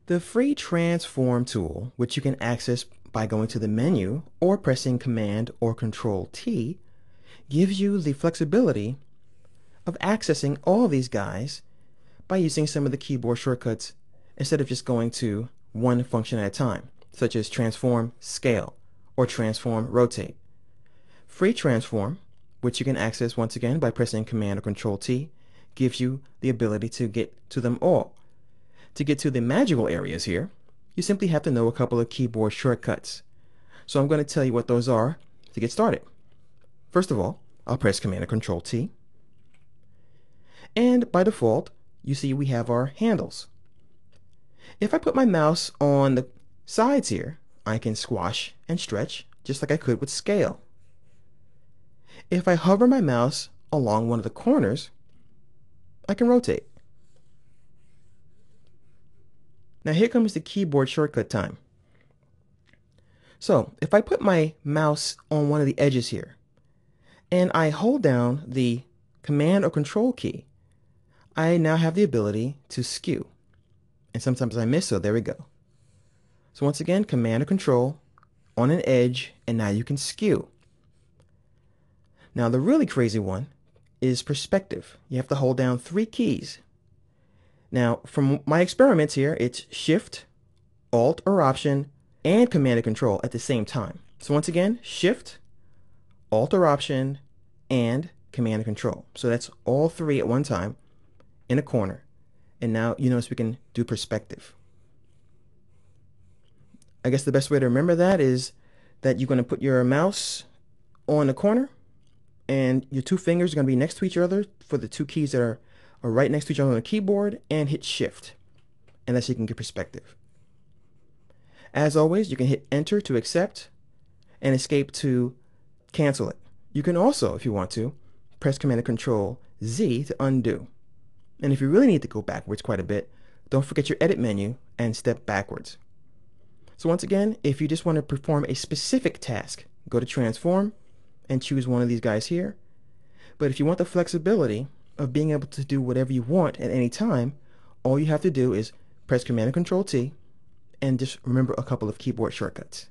The free transform tool, which you can access by going to the menu or pressing Command or Control T, gives you the flexibility of accessing all these guys by using some of the keyboard shortcuts instead of just going to one function at a time, such as transform scale or transform rotate. Free transform, which you can access once again by pressing Command or Control T, gives you the ability to get to them all. To get to the magical areas here, you simply have to know a couple of keyboard shortcuts. So I'm going to tell you what those are to get started. First of all, I'll press Command or Control T. And by default, you see we have our handles. If I put my mouse on the sides here, I can squash and stretch just like I could with scale. If I hover my mouse along one of the corners, I can rotate. Now here comes the keyboard shortcut time. So if I put my mouse on one of the edges here, and I hold down the Command or Control key, I now have the ability to skew. And sometimes I miss, so there we go. So once again, Command or Control on an edge, and now you can skew. Now the really crazy one is perspective. You have to hold down 3 keys. Now from my experiments here, it's Shift, Alt or Option, and Command and Control at the same time. So once again, Shift, Alt or Option, and Command and Control. So that's all 3 at one time in a corner. And now you notice we can do perspective. I guess the best way to remember that is that you're going to put your mouse on the corner, and your 2 fingers are going to be next to each other for the 2 keys that are right next to each other on the keyboard, and hit Shift, and that's so you can get perspective. As always, you can hit Enter to accept and Escape to cancel it. You can also, if you want to, press Command and Control Z to undo. And if you really need to go backwards quite a bit, don't forget your Edit menu and step backwards. So once again, if you just want to perform a specific task, go to Transform and choose one of these guys here. But if you want the flexibility of being able to do whatever you want at any time, all you have to do is press Command and Control T and just remember a couple of keyboard shortcuts.